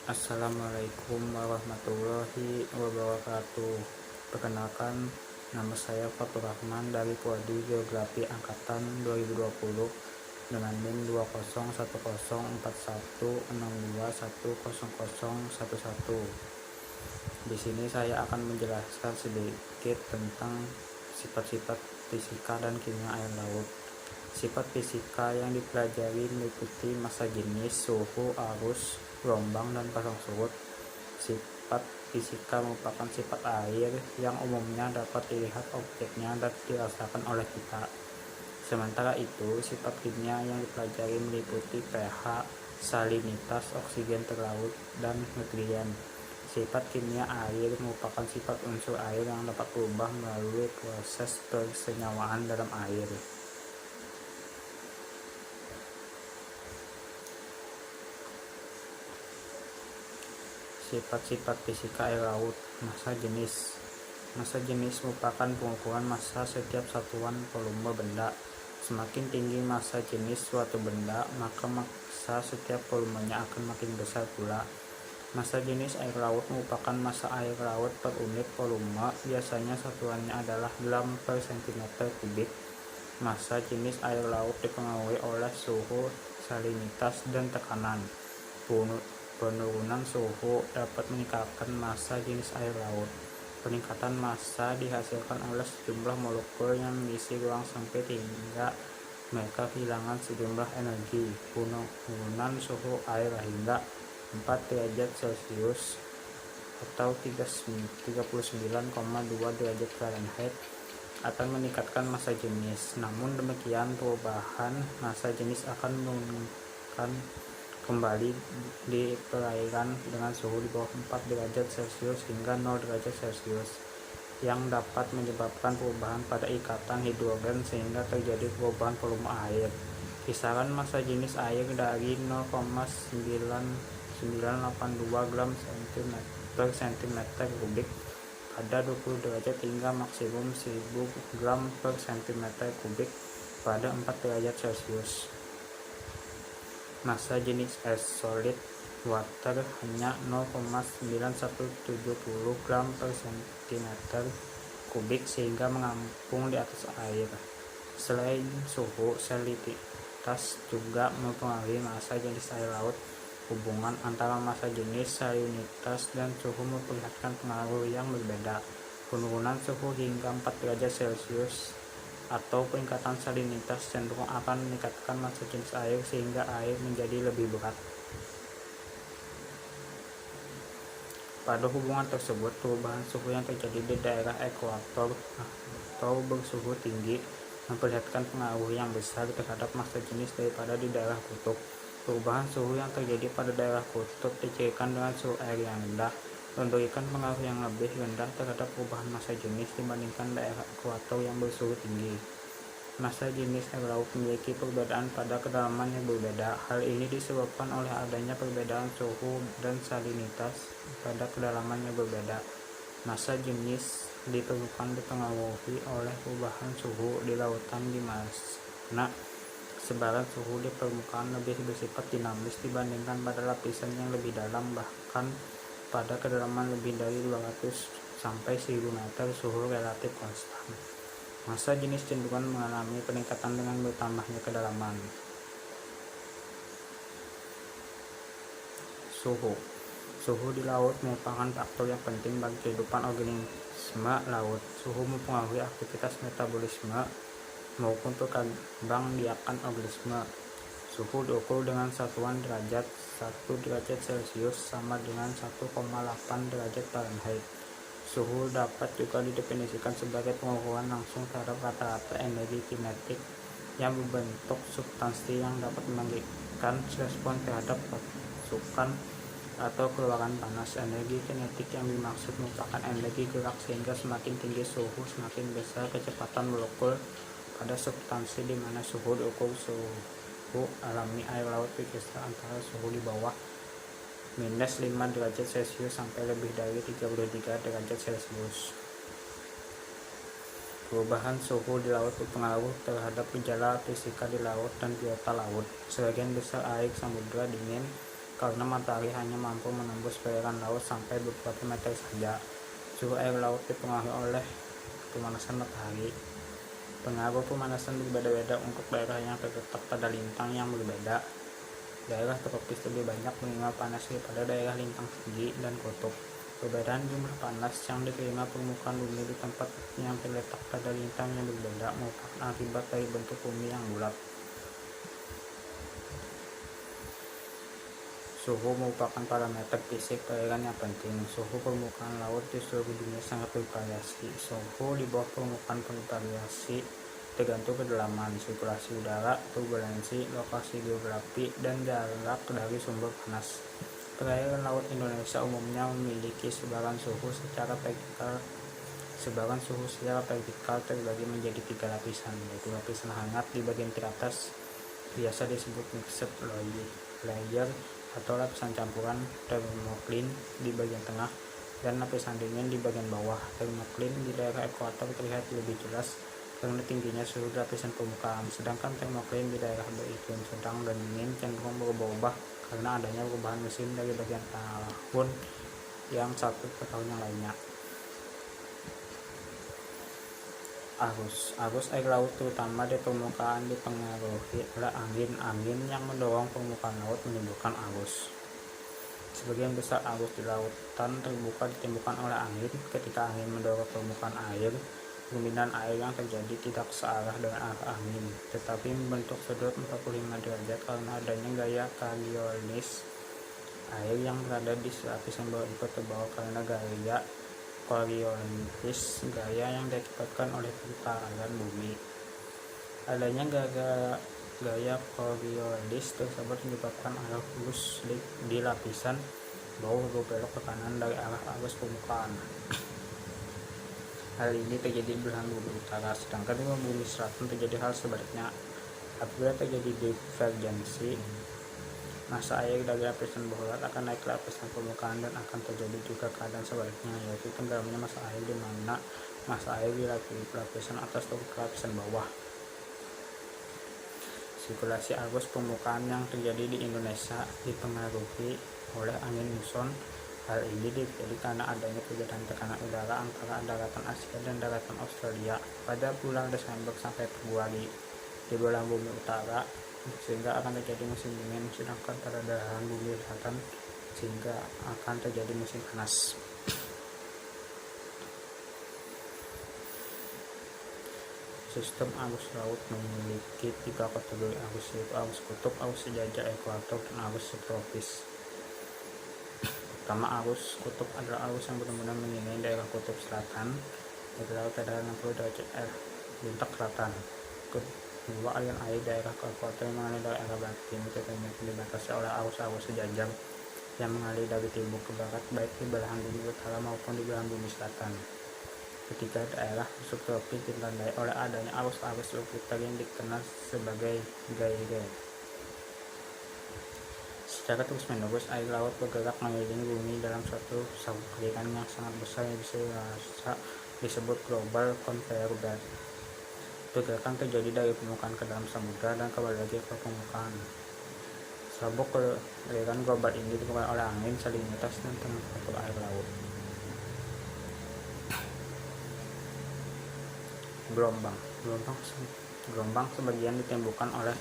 Assalamualaikum warahmatullahi wabarakatuh. Perkenalkan, nama saya Fatur Rahman dari Prodi Geografi Angkatan 2020 dengan NIM 2010416210011. Di sini saya akan menjelaskan sedikit tentang sifat-sifat fisika dan kimia air laut. Sifat fisika yang dipelajari meliputi massa jenis, suhu, arus, gelombang, dan pasang surut. Sifat fisika merupakan sifat air yang umumnya dapat dilihat objeknya dan dirasakan oleh kita. Sementara itu, sifat kimia yang dipelajari meliputi pH, salinitas, oksigen terlaut, dan nutrien. Sifat kimia air merupakan sifat unsur air yang dapat berubah melalui proses persenyawaan dalam air. Sifat-sifat fisika air laut. Massa jenis. Massa jenis merupakan pengukuran massa setiap satuan volume benda. Semakin tinggi massa jenis suatu benda, maka massa setiap volumenya akan makin besar pula. Massa jenis air laut merupakan massa air laut per unit volume, biasanya satuannya adalah gram per cm3. Massa jenis air laut dipengaruhi oleh suhu, salinitas, dan tekanan. Penurunan suhu dapat meningkatkan massa jenis air laut. Peningkatan massa dihasilkan oleh sejumlah molekul yang mengisi ruang sempit hingga mereka kehilangan sejumlah energi. Penurunan suhu air hingga 4 derajat Celcius atau 39,2 derajat Fahrenheit akan meningkatkan massa jenis. Namun demikian, perubahan massa jenis akan menurunkan kembali di perairan dengan suhu di bawah 4 derajat Celcius hingga 0 derajat Celcius, yang dapat menyebabkan perubahan pada ikatan hidrogen sehingga terjadi perubahan volume air. Kisaran massa jenis air dari 0,9982 gram per cm3 pada 20 derajat hingga maksimum 1000 gram per cm3 pada 4 derajat Celcius. Massa jenis es solid water hanya 0,9170 gram per cm3 sehingga mengapung di atas air. Selain suhu, salinitas juga mempengaruhi massa jenis air laut. Hubungan antara massa jenis, salinitas, dan suhu memperlihatkan pengaruh yang berbeda. Penurunan suhu hingga 4 derajat Celcius atau peningkatan salinitas cenderung akan meningkatkan massa jenis air sehingga air menjadi lebih berat. Pada hubungan tersebut, perubahan suhu yang terjadi di daerah ekuator atau bersuhu tinggi memperlihatkan pengaruh yang besar terhadap massa jenis daripada di daerah kutub. Perubahan suhu yang terjadi pada daerah kutub dicirikan dengan suhu air yang rendah, memberikan pengaruh yang lebih rendah terhadap perubahan massa jenis dibandingkan daerah ekuator yang bersuhu tinggi. Massa jenis air laut memiliki perbedaan pada kedalaman yang berbeda. Hal ini disebabkan oleh adanya perbedaan suhu dan salinitas pada kedalaman yang berbeda. Massa jenis di permukaan dipengaruhi oleh perubahan suhu di lautan di mana sebaran suhu di permukaan lebih bersifat dinamis dibandingkan pada lapisan yang lebih dalam. Bahkan pada kedalaman lebih dari 200 sampai 1000 meter suhu relatif konstan. Massa jenis cenderung mengalami peningkatan dengan bertambahnya kedalaman. Suhu di laut merupakan faktor yang penting bagi kehidupan organisme laut. Suhu mempengaruhi aktivitas metabolisme maupun perkembangbiakan organisme. Suhu diukur dengan satuan derajat. 1 derajat Celcius sama dengan 1,8 derajat Fahrenheit. Suhu dapat juga didefinisikan sebagai pengukuran langsung terhadap rata-rata energi kinetik yang membentuk substansi yang dapat memberikan respon terhadap pasukan atau keluaran panas. Energi kinetik yang dimaksud merupakan energi gerak, sehingga semakin tinggi suhu semakin besar kecepatan molekul pada substansi, di mana suhu diukur suhu alami air laut berkisar antara suhu di bawah minus 5 derajat Celcius sampai lebih dari 33 derajat Celcius. Perubahan suhu di laut berpengaruh terhadap gejala fisika di laut dan biota laut. Sebagian besar air samudra dingin karena matahari hanya mampu menembus perairan laut sampai beberapa meter saja. Suhu air laut dipengaruhi oleh pemanasan matahari. Pengaruh pemanasan berbeda-beda untuk daerah yang terletak pada lintang yang berbeda. Daerah tropis lebih banyak menerima panas daripada daerah lintang tinggi dan kutub. Perbedaan jumlah panas yang diterima permukaan bumi di tempat yang terletak pada lintang yang berbeda merupakan akibat dari bentuk bumi yang bulat. Suhu merupakan parameter fisik perairan yang penting. Suhu permukaan laut di seluruh dunia sangat bervariasi. Suhu di bawah permukaan bervariasi tergantung kedalaman, sirkulasi udara, turbulensi, lokasi geografi, dan jarak dari sumber panas. Perairan laut Indonesia umumnya memiliki sebaran suhu secara vertikal terbagi menjadi 3 lapisan, yaitu lapisan hangat di bagian teratas biasa disebut mixed layer atau lapisan campuran, termoklin di bagian tengah, dan lapisan dingin di bagian bawah. Termoklin di daerah ekuator terlihat lebih jelas karena tingginya suhu lapisan permukaan, sedangkan termoklin di daerah beriklim sedang dan dingin cenderung berubah-ubah karena adanya perubahan musim dari bagian tahun yang satu ke tahun yang lainnya. Arus air laut terutama di permukaan dipengaruhi oleh angin yang mendorong permukaan laut menimbulkan arus. Sebagian besar arus di lautan terbuka ditimbulkan oleh angin. Ketika angin mendorong permukaan air, perpindahan air yang terjadi tidak searah dengan arah angin, tetapi membentuk sudut 45 derajat karena adanya gaya Coriolis. Air yang berada di lapisan bawah ikut terbawa karena gaya Coriolis, gaya yang diakibatkan oleh putaran bumi. Adanya gaya Coriolis tersebut menyebabkan arus di lapisan bawah berbelok ke kanan dari arah arus permukaan. Hal ini terjadi di belahan bumi utara, sedangkan di bumi selatan terjadi hal sebaliknya. Apabila terjadi divergensi, massa air dari lapisan bawah akan naik ke lapisan permukaan, dan akan terjadi juga keadaan sebaliknya, yaitu tenggelamnya massa air di mana massa air di lapisan atas turun ke lapisan bawah. Sirkulasi arus permukaan yang terjadi di Indonesia dipengaruhi oleh angin muson. Hal ini terjadi karena adanya perbedaan tekanan udara antara daratan Asia dan daratan Australia pada bulan Desember sampai Februari di belahan bumi utara, sehingga akan terjadi musim dingin, sedangkan pada belahan bumi selatan sehingga akan terjadi musim panas. Sistem arus laut memiliki 3 kategori arus, yaitu arus kutub, arus sejajar ekuator, dan arus subtropis. Pertama, arus kutub adalah arus yang benar-benar menyinari daerah kutub selatan, yaitu laut pada 60 derajat bintang selatan. Kedua, aliran air daerah ekuator yang mengalir dari arah barat timur dibatasi oleh arus-arus sejajar yang mengalir dari timur ke barat, baik di belahan bumi utara maupun di belahan bumi selatan. Ketiga, daerah subtropis ditandai oleh adanya arus-arus sekitar yang dikenal sebagai gyre. Secara terus-menerus, air laut bergerak mengelilingi bumi dalam suatu sabuk aliran yang sangat besar yang biasa disebut global conveyor belt. Pergerakan terjadi dari permukaan ke dalam samudra dan kembali lagi ke permukaan. Sabuk aliran global ini dibuat oleh angin, salinitas, dan temperatur air laut. Gelombang sebagian ditimbulkan oleh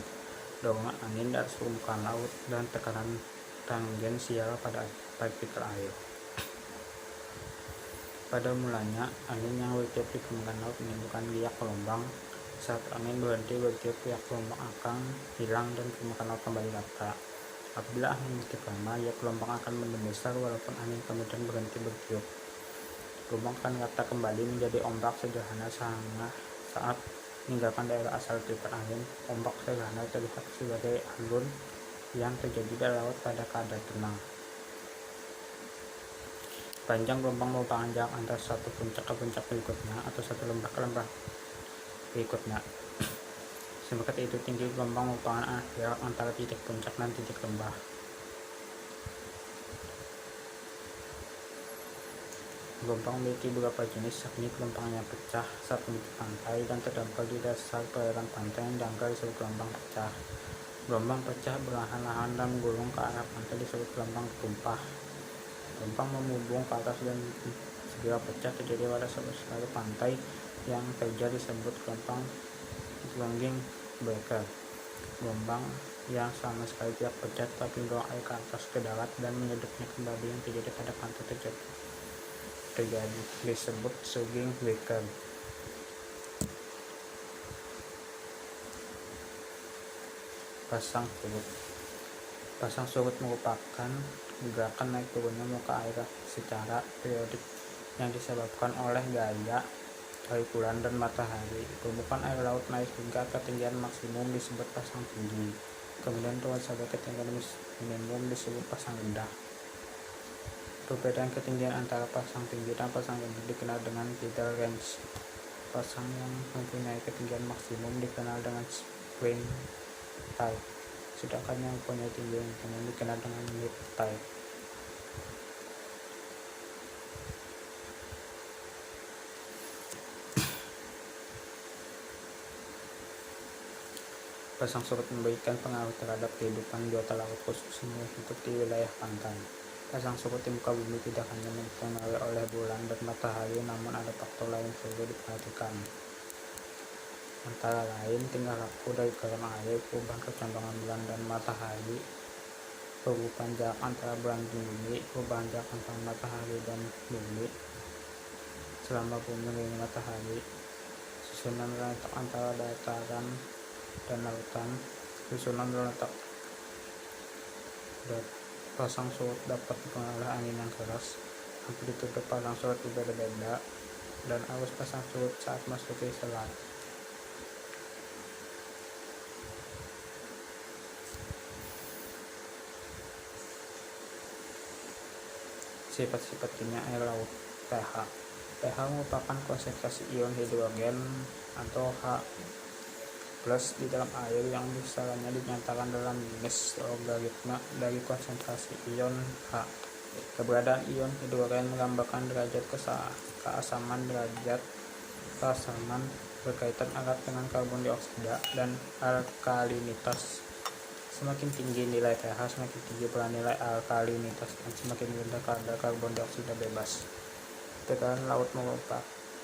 dorongan angin di atas permukaan laut dan tekanan tangensial pada partikel air. Pada mulanya, angin yang bertiup di permukaan laut menimbulkan riak gelombang. Saat angin berhenti bertiup, riak gelombang akan hilang dan permukaan laut kembali rata. Apabila angin bertiup lama, riak gelombang akan membesar walaupun angin kemudian berhenti bertiup. Gelombang akan rata kembali menjadi ombak sederhana saat meninggalkan daerah asal tiupan angin. Ombak sederhana terlihat sebagai alun yang terjadi di laut pada keadaan tenang. Panjang gelombang merupakan jarak antara satu puncak ke puncak berikutnya atau satu lembah ke lembah berikutnya. Seperti itu, tinggi gelombang merupakan jarak antara titik puncak dan titik lembah. Gelombang memiliki beberapa jenis, yakni gelombang yang pecah saat menuju pantai dan terdampar di dasar perairan pantai yang dangkal disebut gelombang pecah. Gelombang pecah perlahan-lahan dan menggulung ke arah pantai disebut gelombang tumpah. Gelombang membumbung ke atas dan segera pecah terjadi pada seluruh pantai. Yang terjadi disebut gelombang swinging breaker. Gelombang yang sama sekali tidak pecah tapi mendorong air ke atas ke darat dan menyedotnya kembali yang terjadi pada pantai terjadi disebut swinging breaker. Pasang surut. Pasang surut merupakan gerakan naik turunnya muka air secara periodik yang disebabkan oleh gaya dari bulan dan matahari. Permukaan air laut naik hingga ketinggian maksimum disebut pasang tinggi, kemudian turun sampai ketinggian minimum disebut pasang rendah. Perbedaan ketinggian antara pasang tinggi dan pasang rendah dikenal dengan tidal range. Pasang yang mempunyai ketinggian maksimum dikenal dengan spring tide, sedangkan yang mempunyai ketinggian minimum dikenal dengan mid tide. Pasang surut memberikan pengaruh terhadap kehidupan biota laut khususnya untuk di wilayah pantai. Pasang surut di muka bumi tidak hanya dipengaruhi oleh bulan dan matahari, namun ada faktor lain perlu diperhatikan. Antara lain tingkah laku dari garam air, perubahan kecondongan bulan dan matahari, perubahan jarak antara bulan dan bumi, perubahan jarak antara matahari dan bumi selama bumi mengelilingi matahari, susunan letak antara dataran dan lautan, susunan letak. Pasang surut dapat dipengaruhi angin yang keras, amplitude pasang surut berbeda-beda, dan arus pasang surut saat masuki selat. Sifat-sifat kimia air laut. pH. pH merupakan konsentrasi ion hidrogen atau H+ di dalam air yang besarannya dinyatakan dalam jenis logaritma dari konsentrasi ion H. Keberadaan ion hidrogen menggambarkan derajat keasaman. Derajat keasaman berkaitan erat dengan karbon dioksida dan alkalinitas. Semakin tinggi nilai pH, semakin tinggi pula nilai alkalinitas, dan semakin rendah kadar karbon dioksida bebas. Tekanan laut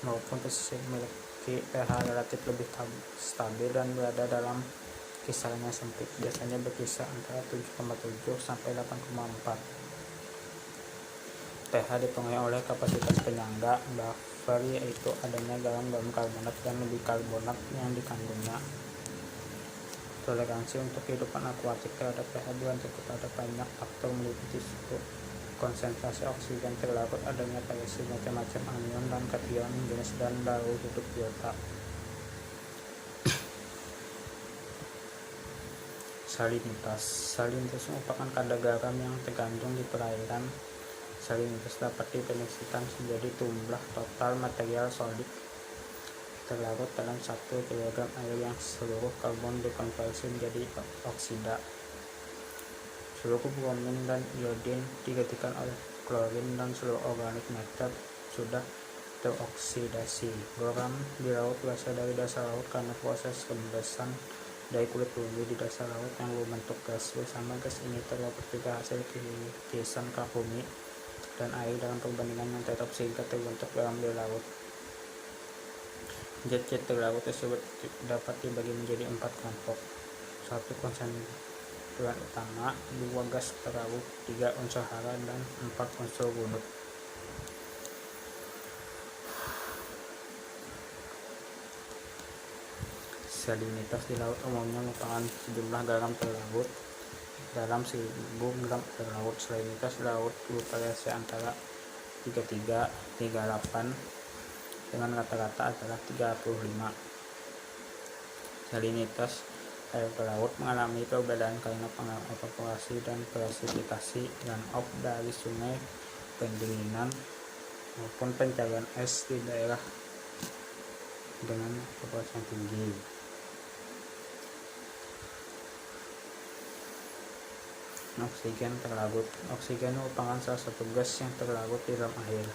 maupun pesisir memiliki pH relatif lebih stabil dan berada dalam kisaran yang sempit, biasanya berkisar antara 7,7 sampai 8,4. pH dipengaruhi oleh kapasitas penyangga buffer, yaitu adanya garam karbonat dan bikarbonat yang dikandungnya. Toleransi untuk kehidupan akuatik terhadap pH bergantung kepada banyak faktor meliputi suhu, konsentrasi oksigen terlarut, adanya variasi macam-macam anion dan kation, jenis dan daur hidup biota. Salinitas merupakan kadar garam yang terkandung di perairan. Salinitas dapat didefinisikan menjadi jumlah total material solid terlarut dalam 1 kg air yang seluruh karbon dikonversi menjadi oksida. Seluruh bromin dan iodin digantikan oleh klorin dan seluruh organik matter sudah teroksidasi. Garam di laut berasal dari dasar laut karena proses rembesan dari kulit bumi di dasar laut yang membentuk gas. Bersama gas ini terdapat juga hasil kikisan bumi dan air dalam perbandingan yang tetap sehingga terbentuk garam di laut. Zat-zat terlarut tersebut dapat dibagi menjadi 4 kelompok. 1. Konsentran utama, 2 gas terlarut, 3 unsur hara, dan 4 unsur gunung. Salinitas di laut umumnya merupakan sejumlah garam terlarut dalam 1000 gram air laut. Salinitas laut bervariasi antara 33-38 dengan rata-rata adalah 35. Salinitas air laut mengalami perbedaan karena pengaruh evaporasi dan presipitasi runoff dari sungai, pendinginan maupun pencarian es di daerah dengan evaporasi yang tinggi. Oksigen terlarut. Oksigen merupakan salah satu gas yang terlarut di dalam air.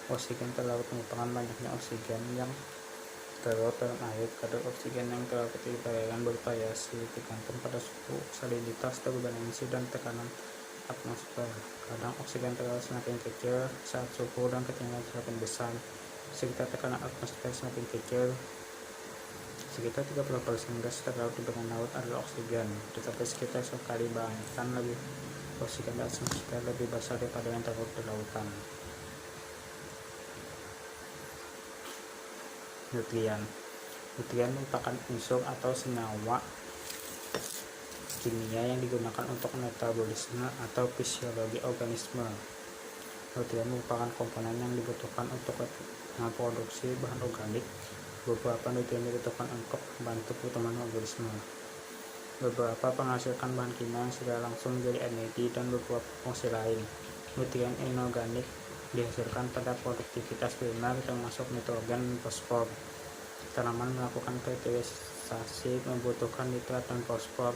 Oksigen terlarut merupakan banyaknya oksigen yang Terus dalam air, kadar oksigen yang terdapat di perairan bervariasi tergantung pada suhu, salinitas, turbulensi, dan tekanan atmosfer. Kadang oksigen terlalu semakin kecil saat suhu dan ketinggian semakin besar. Sekitar tekanan atmosfer semakin kecil, sekitar 30% gas terlaut di permukaan laut adalah oksigen, tetapi sekitar sekali bahkan lebih oksigen di atmosfer lebih besar daripada yang terdapat di lautan. Nutrien merupakan unsur atau senyawa kimia yang digunakan untuk metabolisme atau fisiologi organisme. Nutrien merupakan komponen yang dibutuhkan untuk memproduksi bahan organik. Beberapa nutrien dibutuhkan untuk membantu pertumbuhan organisme. Beberapa menghasilkan bahan kimia yang secara langsung menjadi energi dan beberapa fungsi lain. Nutrien inorganik dihasilkan pada produktivitas primer termasuk nitrogen dan fosfor. Tanaman melakukan fertilisasi membutuhkan nitrat dan fosfor.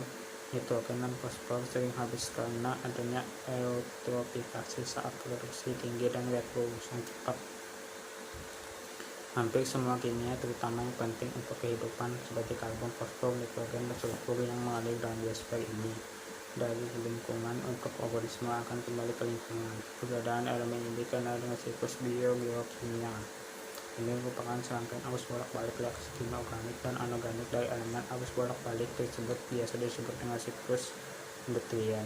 Nitrogen dan fosfor sering habis karena adanya eutrofikasi saat produksi tinggi dan reproduksi cepat. Hampir semua kimia, terutama yang penting untuk kehidupan seperti karbon, fosfor, nitrogen, dan sulfur yang mengalir dalam biosfer ini dari lingkungan untuk organisme akan kembali ke lingkungan. Keberadaan elemen ini dikenal dengan siklus biokimia. Ini merupakan serangkaian arus bolak-balik reaksi kimia organik dan anorganik dari elemen. Arus bolak-balik tersebut biasa disebut dengan siklus nutrien.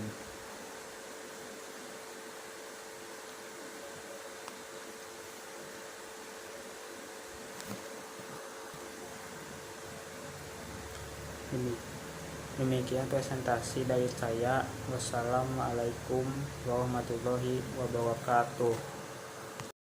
Demikian presentasi dari saya. Wassalamualaikum warahmatullahi wabarakatuh.